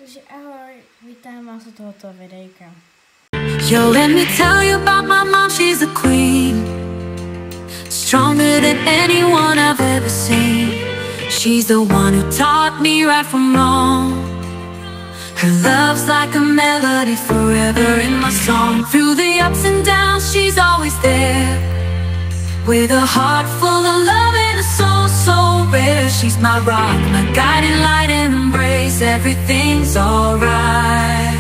Takže ahoj, vítám vás u tohoto videjka. Yo, let me tell you about my mom, she's a queen, stronger than anyone I've ever seen. She's the one who taught me right from wrong. Her love's like a melody forever in my song. Through the ups and downs, she's always there, with a heart full of love and a soul so rare. She's my rock, my guiding light and embrace. Everything's alright.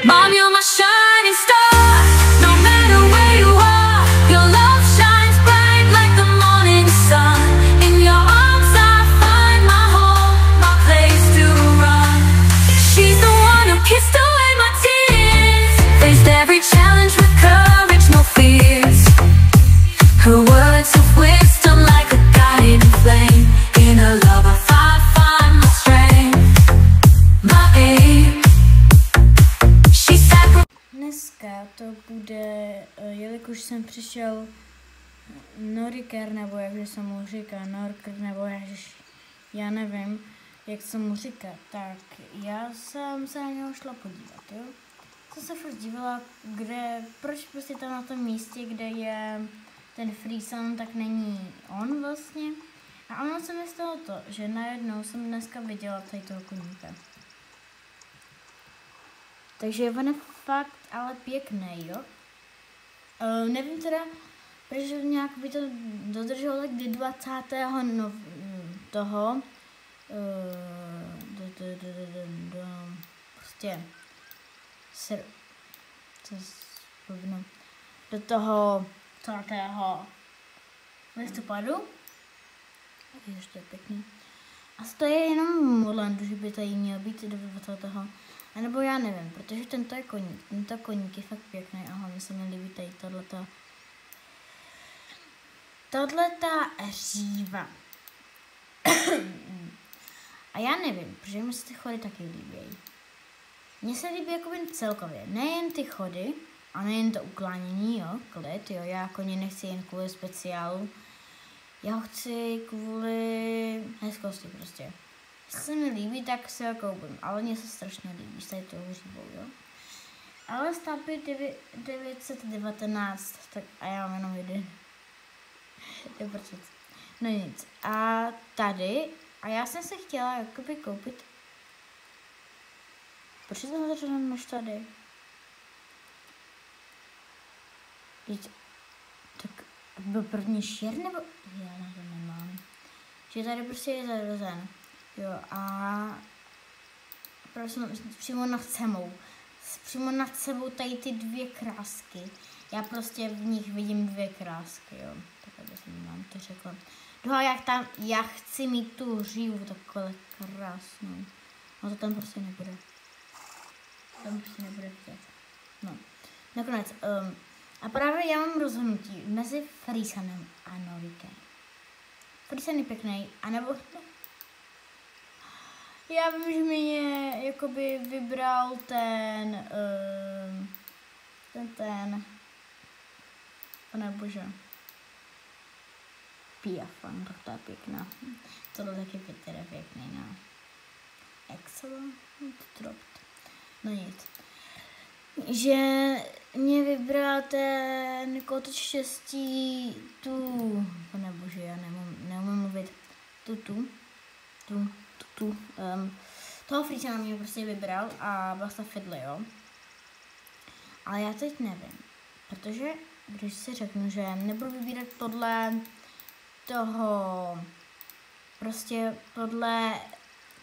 Mom, you're my shining star. No matter where you are, your love shines bright like the morning sun. In your arms I find my home, my place to run. She's the one who kissed away my tears, faced every challenge with courage, no fears. Her words of wisdom like a guiding flame. In her love I find my strength, my aim. Dneska to bude, jelikož jsem přišel Noriker, nebo jak se mu říká, Norker, nebo já nevím, jak se mu říká, tak já jsem se na něho šla podívat, jo. Jsem se furt dívala, proč prostě tam na tom místě, kde je ten Freesun, tak není on vlastně. A ono se mi stalo to, že najednou jsem dneska viděla tady toho koníka. Takže on je fakt ale pěkný, jo. Nevím teda, proč nějak by to dodrželo tak do 20. toho, prostě, do toho 20. listopadu. Ještě pěkný. A to je jenom modlán, že by tady měl být do 20. A nebo já nevím, protože tento koník je fakt pěkný a hlavně se mi líbí tady tato říva. A já nevím, protože mi se ty chody taky líbí. Mně se líbí jakoby celkově, nejen ty chody a nejen to uklánění, jo, klid, jo, já koně nechci jen kvůli speciálu, já ho chci kvůli hezkosti prostě. Jestli se mi líbí, tak si ho koupím, ale mně se strašně líbí s tady tou hřívou, jo. Ale stavby 919, tak a já mám jenom jeden. No nic. A tady, a já jsem se chtěla jakoby koupit. Proč je to začalo než tady? Víte, tak byl první šír, nebo? Já na to nemám. Že tady prostě je zarozen. Jo, a prostě přímo nad sebou tady ty dvě krásky. Já prostě v nich vidím dvě krásky, jo. Tak aby jsem vám to řekla. No a já chci mít tu řívu takhle krásnou. No to tam prostě nebude. Tam prostě nebude vidět. No, nakonec. A právě já mám rozhodnutí mezi Freesunem a Norikem. Freesun je pěkný, anebo já vím, že mě jakoby vybral ten, pane bože, Piafan, tak to je pěkná. Tohle taky teda pěkný, no. Excellent, dropped. No nic. Že mě vybral ten kotoč štěstí pane bože, já neumím mluvit, toho Freesuna mě prostě vybral a Basta Fiddly, jo. Ale já teď nevím, protože když si řeknu, že nebudu vybírat podle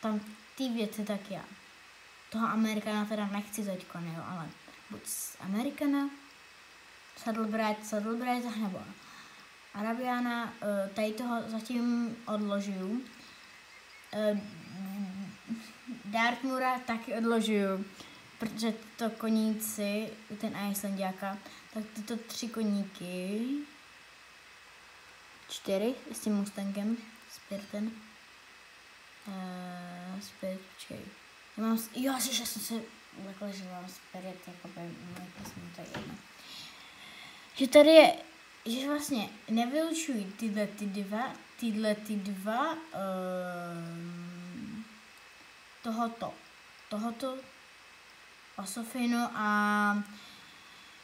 tam ty věci, tak já. Toho Amerikana teda nechci teďko, jo, ale buď z Amerikana, Saddlebright, nebo Arabiana, tady toho zatím odložuju. Dartmoora taky odložuju, protože to koníci, ten Icelandiáka, tak tyto 3 koníky, 4 s tím Mustangem, Spiritem, Spirit, počkej, já jsem se takhle, že mám Spirit, jakoby, jsem to jedno. Že tady je, že vlastně nevylučují tyhle ty dva tohoto tohoto Pasofinu a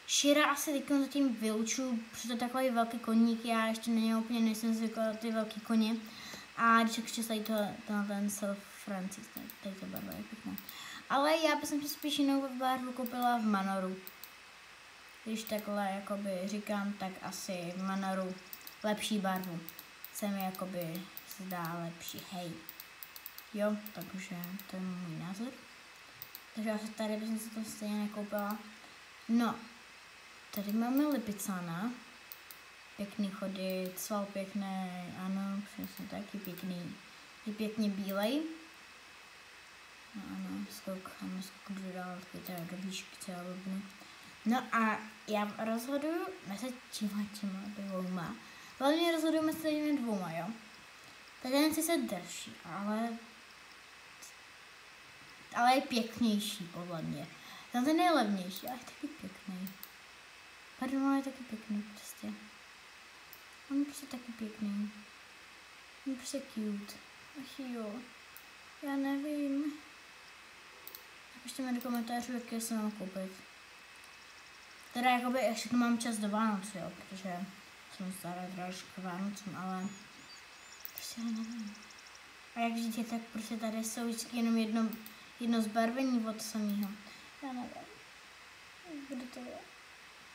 Shira asi teď zatím vyučuju, protože to je takový velký koník, já ještě na něj úplně nejsem zvyklá ty velký koně. A když ještě tady ten Self Francis, tady to barva je pěkná. Ale já bych si spíš jinou barvu koupila v Manoru. Když takhle jakoby říkám, tak asi v Manoru lepší barvu. Se mi jakoby zdá lepší, hej. Jo, takže to je můj názor. Takže asi tady bych si to stejně nekoupila. No, tady máme Lipizzaner. Pěkný chody, cval pěkný, ano, přesně taky pěkný. Je pěkně bílej. No ano, skok budu dál, teda do výšky celá blbnu. No a já rozhoduju mezi těma dvouma. Hlavně rozhoduju mezi těmi dvouma, jo. Ten se drží, ale je pěknější, podle mě. Ten je levnější, ale je taky pěkný. Pardon, ale je taky pěkný, prostě. On je prostě taky pěkný. On je prostě cute. Ach jo, já nevím. Napište mi do komentářů, jaké se mám koupit. Teda jakoby ještě mám čas do Vánoc, jo, protože jsem stará trošku k Vánocům, ale prostě já nevím. A jak vidíte, tak prostě tady jsou vždycky jenom jedno zbarvení od samého. Já nevím. Kde to je?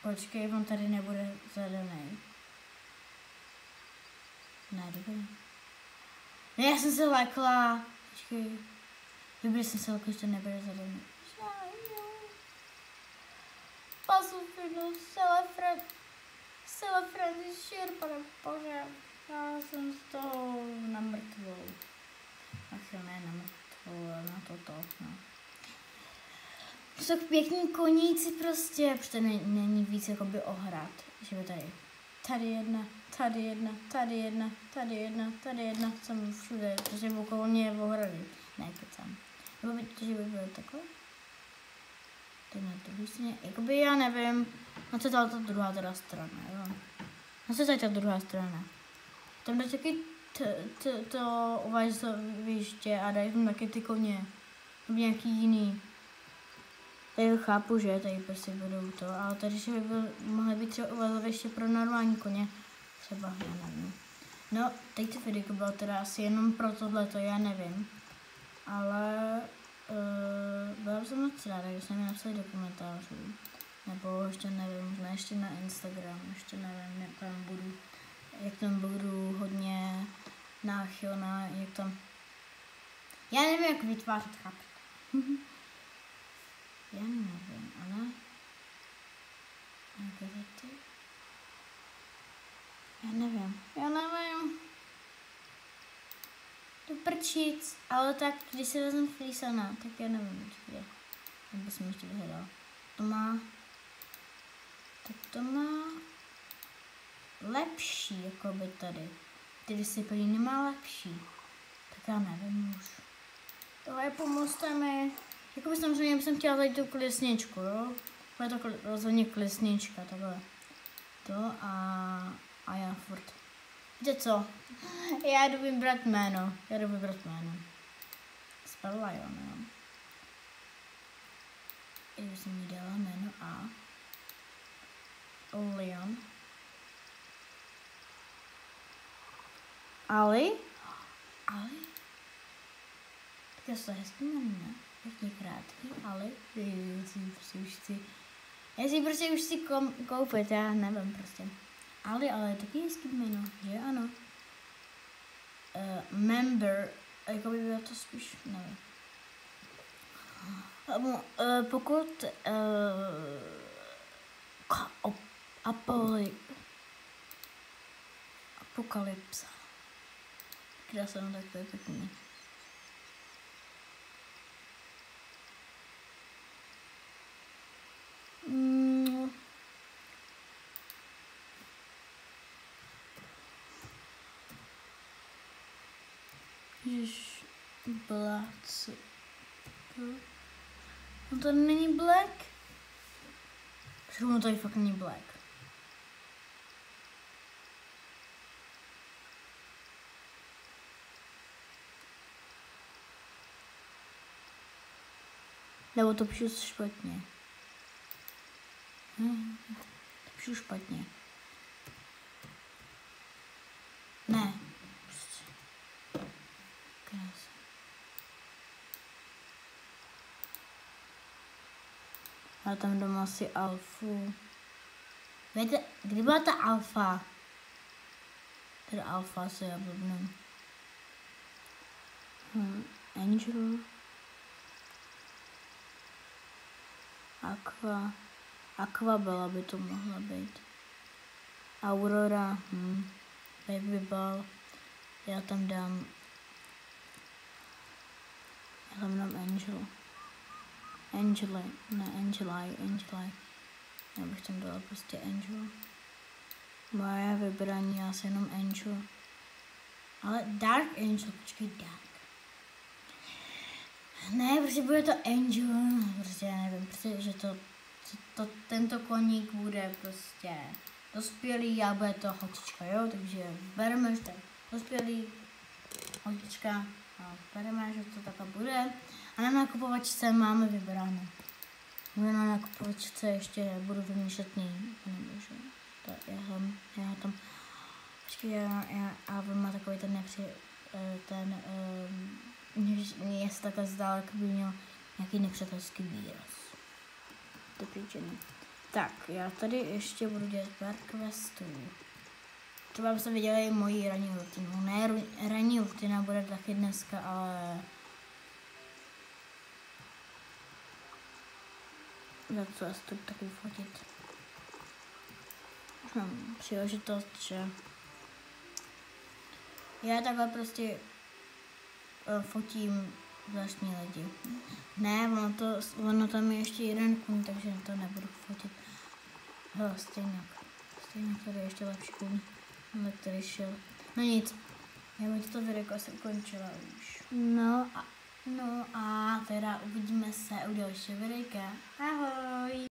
Počkej, on tady nebude zelený. Ne, dobrý. Ne, já jsem se lekla. Počkej. Dobrý, jsem se lekla, že to nebude zelený. Pasofinu, Francis Shira, pane bože. Já jsem z toho na mrtvou. Ach jo, ne na mrtvou, ale na toto, no. Jsou pěkní koníci prostě, protože není víc jakoby ohrad. Že by tady jedna, jsem všude, protože okolo mě je ohrady. Ne, kecám. Nebo že by bylo takhle. Tady na druhé straně, jakoby já nevím, no co je ta druhá teda strana, jo. No co je ta druhá strana. Tam jde taky to uvažoviště a dají tam taky ty koně. Nebo nějaký jiný. Tady chápu, že tady prostě budou to, ale tady že by mohly být třeba uvažoviště pro normální koně. Třeba, já nevím. No, teď to videjko bylo teda asi jenom pro tohleto, já nevím. Ale byla jsem moc ráda, když jsme mi napsali do komentářů. Nebo ještě nevím, možná ještě na Instagram, ještě nevím, jak tam budu hodně náchylná, jak tam... Já nevím, jak vytvářet chápek. Já nevím, ale... Jak je to? Já nevím. To prčic, ale tak, když se vezmu Frisana, tak já nevím, kde. Nebo jsem ještě vyhledal. To má lepší, jako by tady. Ty disciplíny má lepší. Tak já nevím už. Tohle pomozte mi. Jakoby samozřejmě jsem chtěla tady tu klesničku, jo. To je to rozhodně klesnička, takhle. To a já furt. Víte co? Já jdu vybrat jméno. Spadla, jo, no. Já jsem jí dala jméno A. Leon. Ali? Tak to je hezký jméno, ne? Pěkně krátký, Ali. Já si prostě už chci koupit, já nevím prostě. Ali, ale je taky hezký jméno, že ano. Member, jako by bylo to spíš, nevím. Pokud Apokalypsa. Kde jsem, tak to je pěkný. Jež Black. No to není Black? Protože to je fakt není Black. Nebo to píšu špatně. To píšu špatně. Ne. Krása. Já tam doma asi alfu. Víte, kdy byla ta alfa? Teda alfa se já blbnu. Angel. Aquabella by to mohla být. Aurora. Baby Ball. Já tam dám Angel. Angeli. Já bych tam dala prostě Angel. Moje vybrání, já se jenom Angel. Ale Dark Angel, počkej, Dark. Ne, prostě bude to Angel, prostě já nevím, prostě, že tento koník bude prostě dospělý a bude to holčička, jo, takže bereme, že to je dospělý holčička a bereme, že to takhle bude. A na nakupovačce máme vybráno. Bude na nakupovačce ještě budu vymýšlet nebo že to já tam počkej, já má takový mě se takhle zdále, kdyby měl nějaký nepřátelský výraz. To příčiny. Tak, já tady ještě budu dělat pár questů. Třeba byste viděli moji ranní rutinu. Ne, ranní rutina bude taky dneska, ale za co já si to taky fotit. Příležitost, že já takhle prostě fotím zvláštní lidi. Ne, ono tam je ještě jeden kůň, takže to nebudu fotit. Hele, stejně tady je ještě lepší kůň, ale který šel. No nic, já bych to video asi ukončila už. No a teda uvidíme se u dalšího videa. Ahoj!